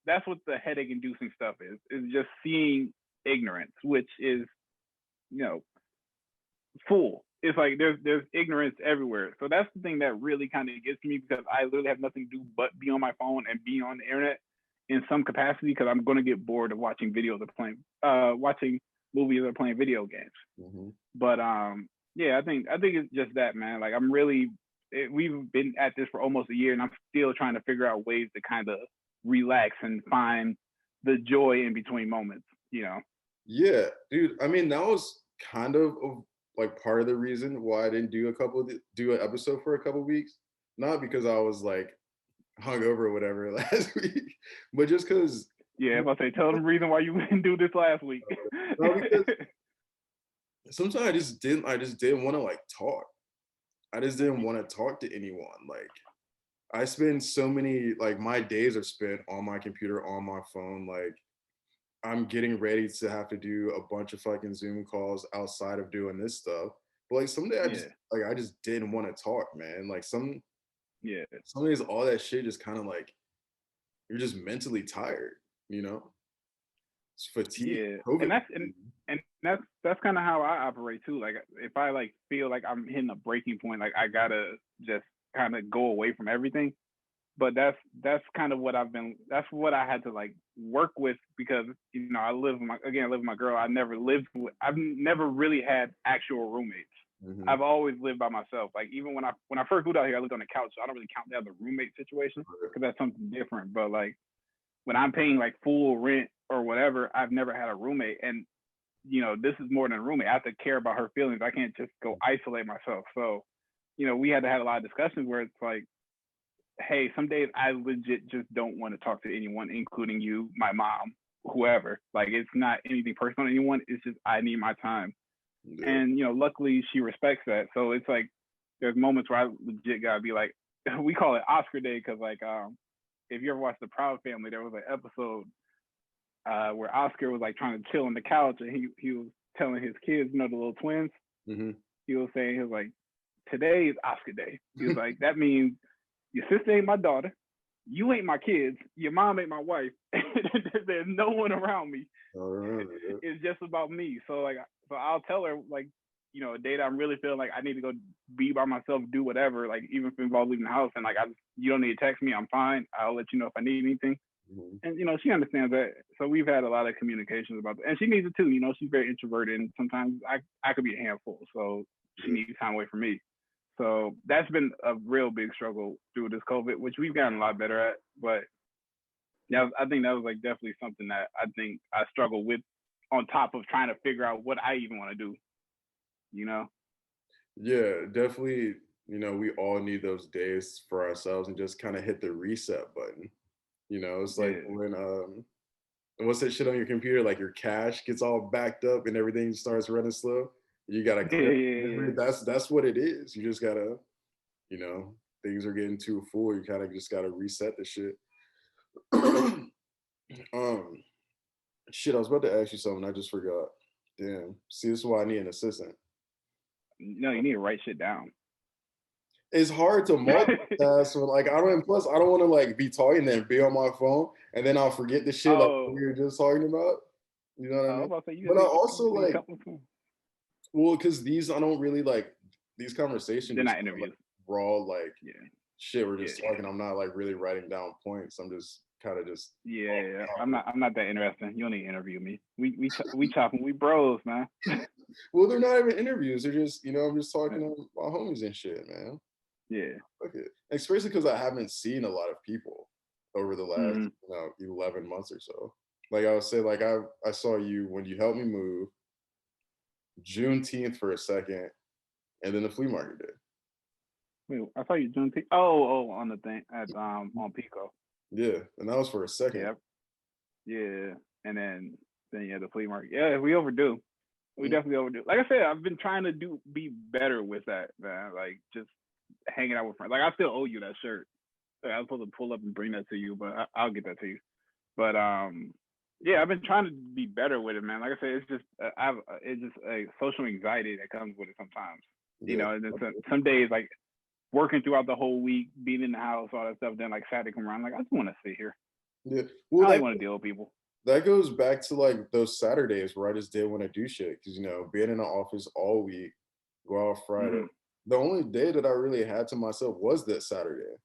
that's what the headache inducing stuff is just seeing ignorance, which is you know full. It's like there's ignorance everywhere. So that's the thing that really kind of gets to me because I literally have nothing to do but be on my phone and be on the internet in some capacity because I'm gonna get bored of watching videos of watching movies or playing video games. Mm-hmm. But yeah, I think it's just that, man. Like we've been at this for almost a year, and I'm still trying to figure out ways to kind of relax and find the joy in between moments. You know? Yeah, dude. I mean, that was kind of like part of the reason why I didn't do an episode for a couple weeks. Not because I was like hungover or whatever last week, but just because. Yeah, if I say tell them the reason why you didn't do this last week. No, because sometimes I just didn't want to like talk. I just didn't want to talk to anyone. Like I spend so many, like my days are spent on my computer, on my phone. Like I'm getting ready to have to do a bunch of fucking Zoom calls outside of doing this stuff. But like someday I just didn't want to talk, man. Like yeah. some days all that shit just kind of like you're just mentally tired, you know? It's fatigue. Yeah. COVID. And that's kind of how I operate too. Like if I like feel like I'm hitting a breaking point, like I gotta just kind of go away from everything. But that's kind of what that's what I had to like work with, because you know I live with my girl. I've never really had actual roommates. Mm-hmm. I've always lived by myself. Like even when I first moved out here, I lived on the couch, so I don't really count that as a roommate situation because that's something different. But like when I'm paying like full rent or whatever, I've never had a roommate, and you know this is more than a roommate. I have to care about her feelings. I can't just go isolate myself. So you know we had to have a lot of discussions where it's like, hey, some days I legit just don't want to talk to anyone, including you, my mom, whoever. Like it's not anything personal to anyone. It's just I need my time. Yeah. And you know, luckily she respects that. So it's like there's moments where I legit gotta be like, we call it Oscar Day because like if you ever watched The Proud Family, there was an episode where Oscar was like trying to chill on the couch, and he was telling his kids, you know, the little twins. Mm-hmm. He was like, today is Oscar Day. He was like, that means your sister ain't my daughter, you ain't my kids, your mom ain't my wife. There's no one around me. It's just about me. So like, so I'll tell her like, you know, a day that I'm really feeling like I need to go be by myself, do whatever, like even if it involves leaving the house, and like you don't need to text me, I'm fine. I'll let you know if I need anything. Mm-hmm. And you know, she understands that. So we've had a lot of communications about that, and she needs it too. You know, she's very introverted, and sometimes I could be a handful. So she needs time away from me. So that's been a real big struggle through this COVID, which we've gotten a lot better at. But yeah, I think that was like definitely something that I think I struggle with, on top of trying to figure out what I even want to do, you know? Yeah, definitely. You know, we all need those days for ourselves and just kind of hit the reset button. You know, it's like when what's that shit on your computer? Like your cache gets all backed up and everything starts running slow. You gotta clear. That's what it is. You just gotta, you know, things are getting too full. You kind of just gotta reset the shit. Shit, I was about to ask you something. I just forgot. Damn. See, this is why I need an assistant. No, you need to write shit down. It's hard to multitask when like I don't want to like be talking and be on my phone and then I'll forget the shit like we were just talking about. You know what I mean? But I also like because I don't really like these conversations. They're not interviews. Like, raw like shit. We're just talking. I'm not like really writing down points. I'm just kind of just. Yeah. I'm not that interesting. You don't need to interview me. We talking. We bros, man. Well, they're not even interviews. They're just, you know, I'm just talking to my homies and shit, man. Yeah. Okay. Especially because I haven't seen a lot of people over the last, you know, 11 months or so. Like I would say, like I saw you when you helped me move, Juneteenth for a second, and then the flea market did. Wait, I saw you Juneteenth. Oh, on the thing at on Pico. Yeah, and that was for a second. Yep. Yeah, and then the flea market. Yeah, we overdue. We definitely overdue. Like I said, I've been trying to be better with that, man. Like just hanging out with friends. Like I still owe you that shirt. Like, I was supposed to pull up and bring that to you, but I'll get that to you. But yeah, I've been trying to be better with it, man. Like I said, it's just it's just a social anxiety that comes with it sometimes. You know, and then some days like working throughout the whole week, being in the house, all that stuff. Then like Saturday come around, like I just want to sit here. Yeah, well, I want to deal with people. That goes back to like those Saturdays where I just didn't want to do shit because, you know, being in the office all week, go out Friday. The only day that I really had to myself was that Saturday.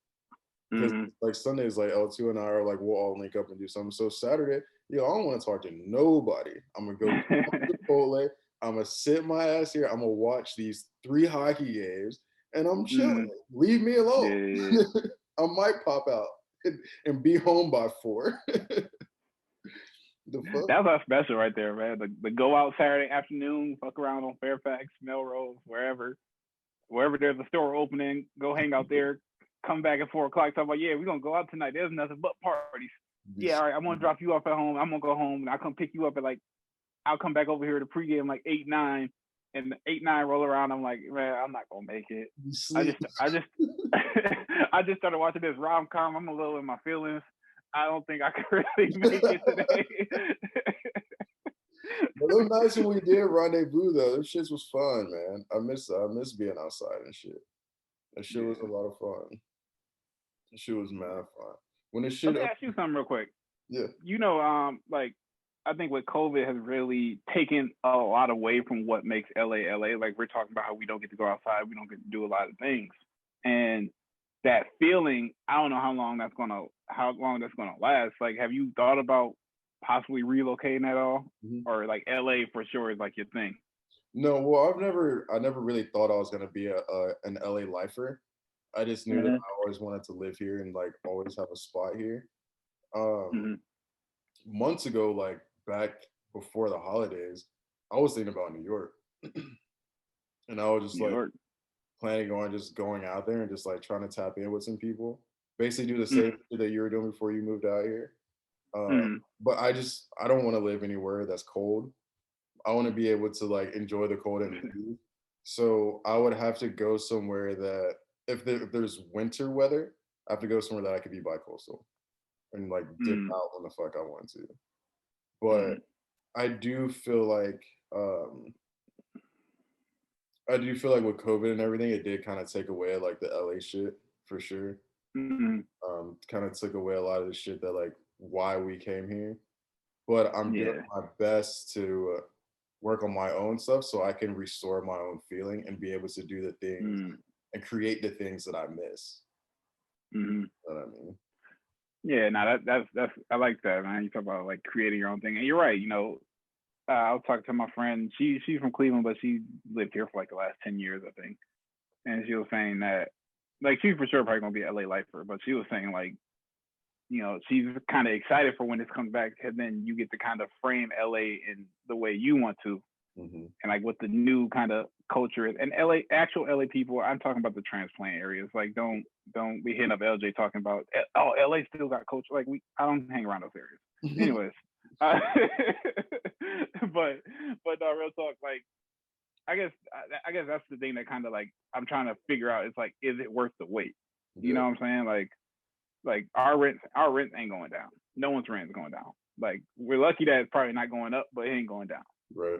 because Mm-hmm. like Sundays, like L2 and I are like we'll all link up and do something. So Saturday, I don't want to talk to nobody. I'm gonna go to Chipotle. I'm gonna sit my ass here. I'm gonna watch these 3 hockey games, and I'm chilling. Mm-hmm. Leave me alone. Yeah. I might pop out and be home by 4. The fuck? That's our special right there, man. The go out Saturday afternoon, fuck around on Fairfax, Melrose, wherever there's a store opening, go hang out there, come back at 4 o'clock, talk about, yeah, we're gonna go out tonight. There's nothing but parties. Yeah, all right, I'm gonna drop you off at home. I'm gonna go home and I'll come pick you up at like, I'll come back over here to pregame like 8, 9, and 8, 9 roll around. I'm like, man, I'm not gonna make it. I just I just started watching this rom-com. I'm a little in my feelings. I don't think I could really make it today. But those nights when we did rendezvous though, those shits was fun, man. I miss being outside and shit. That shit was a lot of fun. That shit was mad fun. When the shit Let me ask you something real quick. yeah. Like I think with COVID has really taken a lot away from what makes LA LA. Like we're talking about how we don't get to go outside, we don't get to do a lot of things. And that feeling, I don't know how long that's gonna last. Like, have you thought about possibly relocating at all? Mm-hmm. Or like LA for sure is like your thing? No, well, I never really thought I was gonna be an LA lifer. I just knew that Mm-hmm. I always wanted to live here and like always have a spot here. Mm-hmm. Months ago, like back before the holidays, I was thinking about New York, and I was just New like York. planning on just going out there and just like trying to tap in with some people, basically do the same Mm-hmm. shit that you were doing before you moved out here. Mm-hmm. But I don't want to live anywhere that's cold. I want to be able to like enjoy the cold and leave. So I would have to go somewhere that if there's winter weather, I have to go somewhere that I could be bi-coastal and like dip Mm-hmm. out when the fuck I want to. Mm-hmm. But I do feel like um I do feel like with COVID and everything, it did kind of take away like the LA shit for sure. Mm-hmm. Kind of took away a lot of the shit that like why we came here. But I'm doing Yeah. my best to work on my own stuff so I can restore my own feeling and be able to do the things Mm-hmm. and create the things that I miss. Mm-hmm. You know what I mean? Yeah, no, that's I like that, man. You talk about like creating your own thing, and you're right. I was talking to my friend. She's from Cleveland, but she lived here for like the last 10 years, I think. And she was saying that, like, she's for sure probably gonna be an LA lifer, but she was saying like, she's kind of excited for when this comes back, and then you get to kind of frame LA in the way you want to, Mm-hmm. and like what the new kind of culture is. And actual LA people, I'm talking about the transplant areas. Like, don't be hitting up LJ talking about, oh, LA still got culture. Like, I don't hang around those areas. Anyways, uh, but no, real talk. Like, I guess that's the thing that kind of like I'm trying to figure out. It's like, is it worth the wait? You Yeah. know what I'm saying? Like our rent ain't going down. No one's rent is going down. Like, we're lucky that it's probably not going up, but it ain't going down. Right.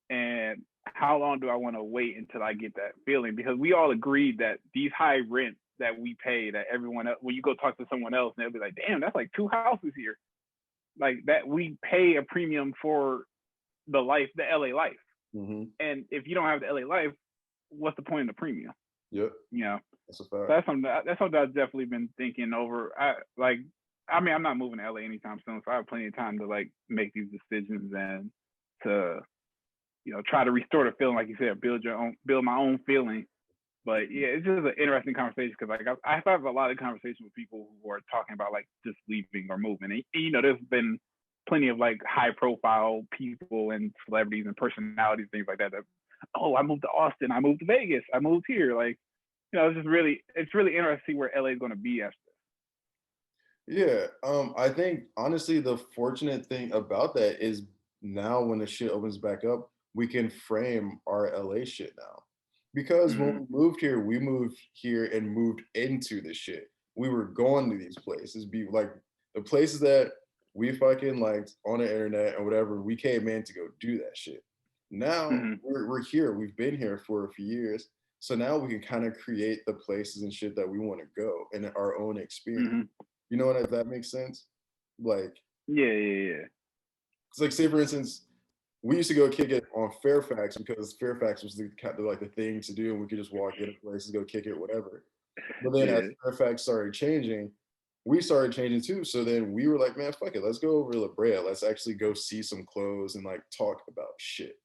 And how long do I want to wait until I get that feeling? Because we all agreed that these high rents that we pay, that everyone else, when you go talk to someone else, and they'll be like, damn, that's like 2 houses here. Like, that we pay a premium for the LA life. Mm-hmm. And if you don't have the LA life, what's the point of the premium? Yep. Yeah. That's a fact. That's something I've definitely been thinking over. I'm not moving to LA anytime soon, so I have plenty of time to like make these decisions and to try to restore the feeling, like you said, build my own feeling. But yeah, it's just an interesting conversation because like I have a lot of conversations with people who are talking about like just leaving or moving. And there's been plenty of like high profile people and celebrities and personalities, things like that. Oh, I moved to Austin, I moved to Vegas, I moved here. Like, it's really interesting to see where LA is going to be after. Yeah. I think honestly the fortunate thing about that is now when the shit opens back up, we can frame our LA shit now. Because when we moved here and moved into the shit. We were going to these places, be like the places that we fucking liked on the internet and whatever. We came in to go do that shit. Now we're here. We've been here for a few years, so now we can kind of create the places and shit that we want to go in our own experience. You know what? If that makes sense, like Yeah. it's like say for instance, we used to go kick it on Fairfax because Fairfax was the like the thing to do, and we could just walk into places, go kick it, whatever. But then as Yeah. Fairfax started changing, we started changing too. So then we were like, man, fuck it, let's go over to La Brea. Let's actually go see some clothes and like talk about shit.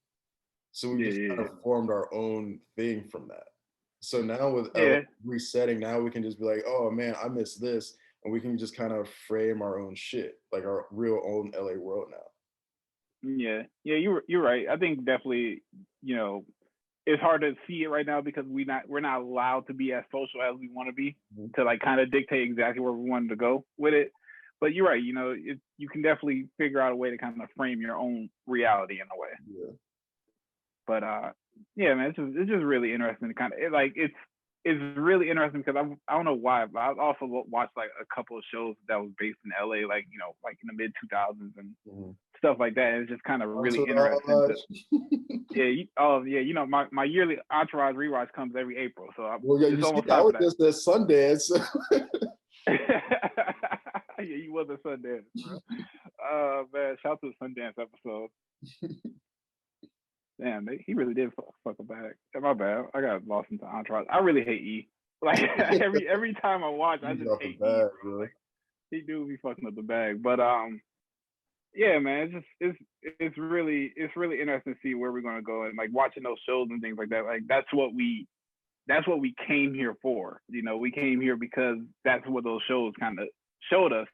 So we Yeah. just kind Yeah. of formed our own thing from that. So now with LA Yeah. resetting, now we can just be like, oh man, I miss this. And we can just kind of frame our own shit, like our real own LA world now. Yeah. Yeah. You're right. I think definitely, you know, it's hard to see it right now because we're not allowed to be as social as we want to be Mhm. to like kind of dictate exactly where we wanted to go with it. But you're right. You know, you can definitely figure out a way to kind of frame your own reality in a way. Yeah. But yeah, man, it's just really interesting to kind of it's really interesting because I don't know why, but I also watched like a couple of shows that was based in LA, like you know, like in the mid 2000s and Mhm. stuff like that. And it's just kind of really interesting to Entourage. yeah, oh yeah, you know, my yearly Entourage rewatch comes every April, so Well, yeah, you it's see, almost I time was for that. just at Sundance. Yeah, you was a Sundance, bro. Man, shout out to the Sundance episode. Damn, he really did fuck a bag. My bad. I got lost into Entourage. I really hate E. Like every time I watch, I You just dropped the hate E, bag, bro. bro. Like he do be fucking up the bag. But yeah, man, it's really interesting to see where we're gonna go and like watching those shows and things like that. Like that's what we came here for. You know, we came here because that's what those shows kind of showed us.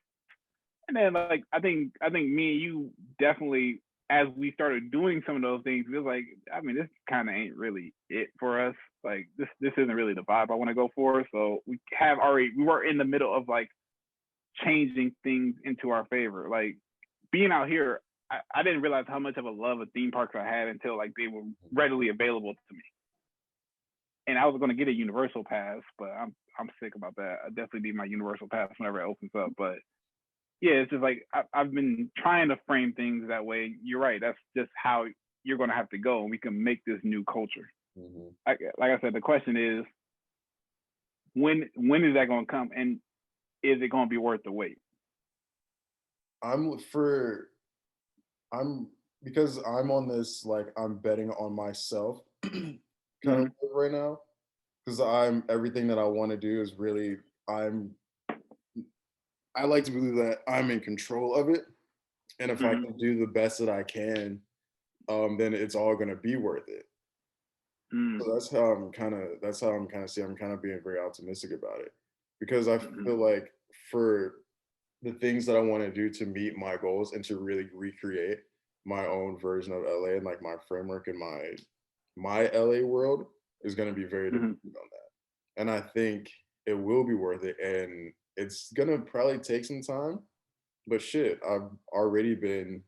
And then like I think me and you definitely as we started doing some of those things, it was like, I mean, this kind of ain't really it for us. Like this isn't really the vibe I want to go for. So we were in the middle of like changing things into our favor. Like being out here, I didn't realize how much of a love of theme parks I had until like they were readily available to me. And I was going to get a Universal pass, but I'm sick about that. I definitely need my Universal pass whenever it opens up. But yeah, it's just like I've been trying to frame things that way. You're right. That's just how you're going to have to go, and we can make this new culture. Mhm. Like I said, the question is, when is that going to come, and is it going to be worth the wait? I'm for I'm because I'm on this like I'm betting on myself kind of Mm-hmm. right now because I'm everything that I want to do is really I'm I like to believe that I'm in control of it, and if I Mm-hmm. can do the best that I can, then it's all gonna be worth it. So that's how I'm kind of see I'm kind of being very optimistic about it because I Mm-hmm. feel like for the things that I want to do to meet my goals and to really recreate my own version of LA and like my framework and my LA world is going to be very Mm-hmm. dependent on that. And I think it will be worth it and it's going to probably take some time, but shit, I've already been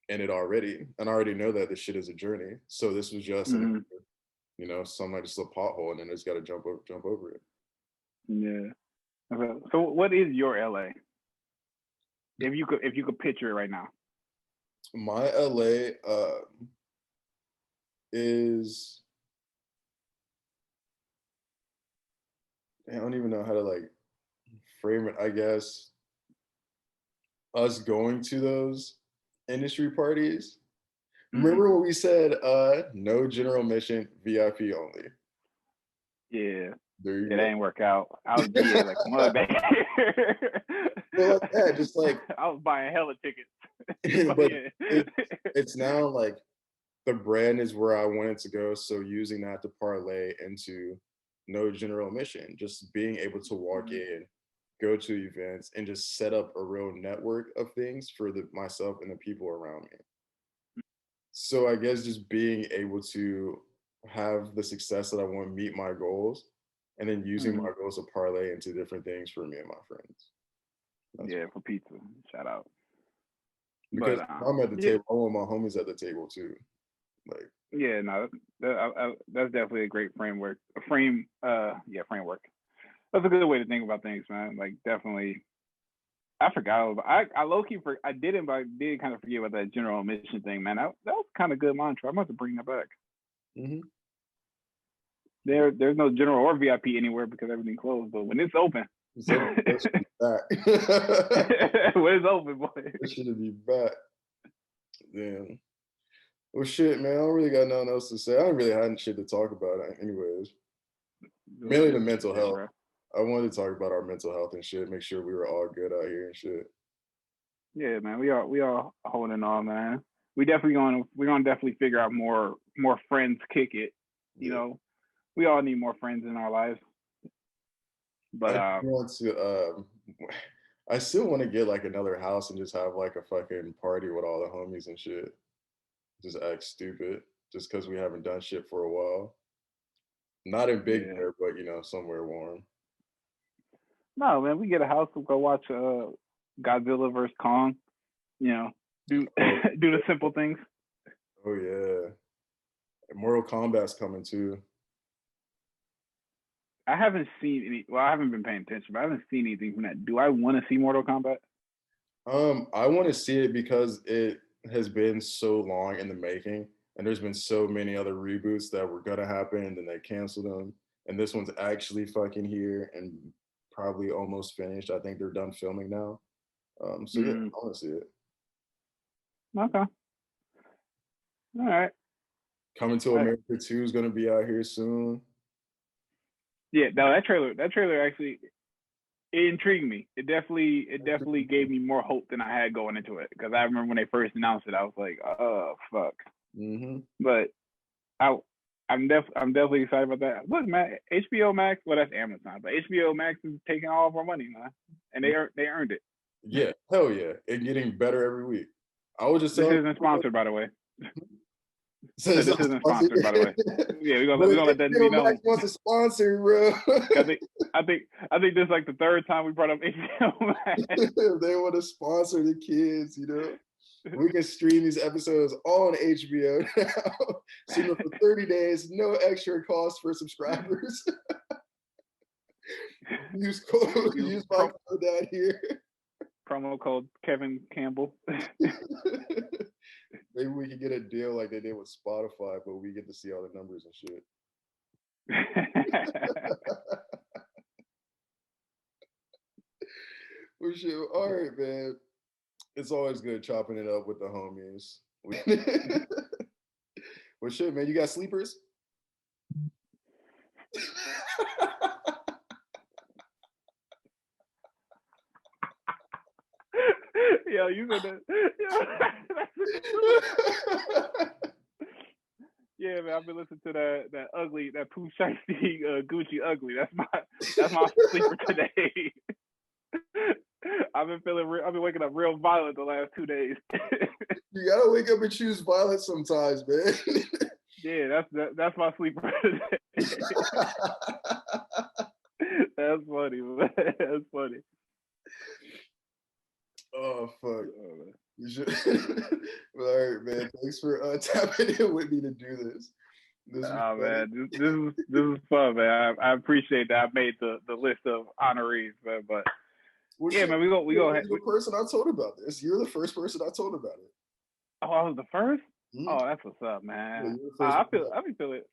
in it already and I already know that this shit is a journey. So this was just an Mm-hmm. some might just a pothole and then just got to jump over it. Yeah. So what is your LA? If you could picture it right now. My LA is I don't even know how to like frame it. I guess us going to those industry parties. Mm-hmm. Remember what we said? No general mission, VIP only. Yeah. There It you ain't work out. I was GA like a mug that year. go. But like that, just like, I was buying hella tickets. But but yeah. it's now like the brand is where I wanted to go. So using that to parlay into no general mission, just being able to walk Mhm. in, go to events, and just set up a real network of things for myself and the people around me. So I guess just being able to have the success that I want to meet my goals, and then using Mhm. my goals to parlay into different things for me and my friends. That's Yeah, for pizza. Shout out. because But if I'm at the yeah, table, I want my homies at the table too. Like, yeah, no, that's definitely a great framework. Yeah, framework. That's a good way to think about things, man. Like definitely. I forgot. I low key I didn't, but I did kind of forget about that general admission thing, man. That was kind of good mantra. I'm about to bring that back. mhm. There's no general or VIP anywhere because everything closed. But when it's open, So that should be back. when it's open, boy. That should be back. Damn. Well, shit, man. I don't really got nothing else to say. I don't really had shit to talk about, anyways. Mainly the mental Shit, health. bro. I wanted to talk about our mental health and shit. Make sure we were all good out here and shit. Yeah, man, we all holding on, man. We're gonna definitely figure out more friends kick it. You Yeah. know, we all need more friends in our lives. But I want to. I still want to get like another house and just have like a fucking party with all the homies and shit. Just act stupid, just because we haven't done shit for a while. Not in Big yeah, Bear, but somewhere warm. no, man, we get a house, we'll go watch Godzilla versus Kong. You know, do Oh, do the simple things. oh yeah. And Mortal Kombat's coming too. I haven't seen any. Well, I haven't been paying attention, but I haven't seen anything from that. Do I want to see Mortal Kombat? I want to see it because it has been so long in the making, and there's been so many other reboots that were gonna happen, and then they canceled them. And this one's actually fucking here and probably almost finished. I think they're done filming now. So yeah, Mm, I want to see it. okay, all right. Coming to America 2 is gonna be out here soon. Yeah, no, that trailer actually it intrigued me. It definitely gave me more hope than I had going into it. Because I remember when they first announced it, I was like, oh fuck. Mm-hmm. But I I'm definitely excited about that. Look, man, HBO Max. Well, that's Amazon, but HBO Max is taking all of our money, man, and they earned it. Yeah, hell yeah, and getting better every week. I was just This telling isn't sponsored, by the way. says This isn't sponsored, by the way. Yeah, but we're gonna let that be HBO Max known. wants to sponsor, bro. I think this is like the third time we brought up HBO Max. They want to sponsor the kids, We can stream these episodes on HBO now. So for 30 days, no extra cost for subscribers. use my code down here. Promo code Kevin Campbell. Maybe we could get a deal like they did with Spotify, but we get to see all the numbers and shit. For sure. All right, man. It's always good chopping it up with the homies. Well, shit, man. You got sleepers? Yo, you said that. Yeah, man, I've been listening to that Pooh Shiesty Gucci Ugly. That's my sleeper today. I've been waking up real violent the last 2 days. You gotta wake up and choose violence sometimes, man. Yeah, that's my sleeper today. That's funny, man. That's funny. Oh fuck. You should. All right, man. Thanks for tapping in with me to do this. Oh man, this is fun, man. I appreciate that. I made the list of honorees, man. But well, yeah, shit, man, we go. You're the person I told about this. You're the first person I told about it. Oh, I was the first. Mm-hmm. Oh, that's what's up, man. Yeah, I've been feeling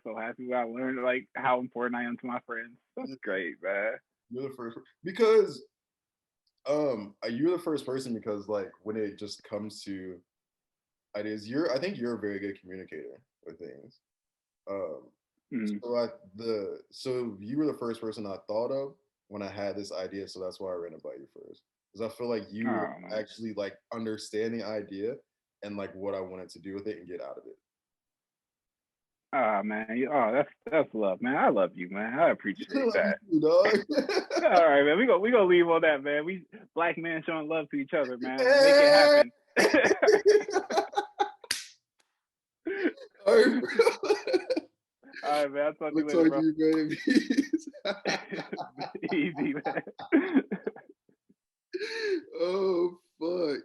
so happy when I learned like how important I am to my friends. That's great, man. You're the first because you're the first person because like when it just comes to ideas, I think you're a very good communicator with things. So you were the first person I thought of when I had this idea, so that's why I ran it by you first. Because I feel like you actually like understand the idea and like what I wanted to do with it and get out of it. Oh man, that's love, man. I love you, man. I appreciate that. You, dog. All right, man. We gonna leave on that, man. We black men showing love to each other, man. Make it happen. All right, all right, man. I'll talk to you later, bro. You, Easy, man. Oh fuck.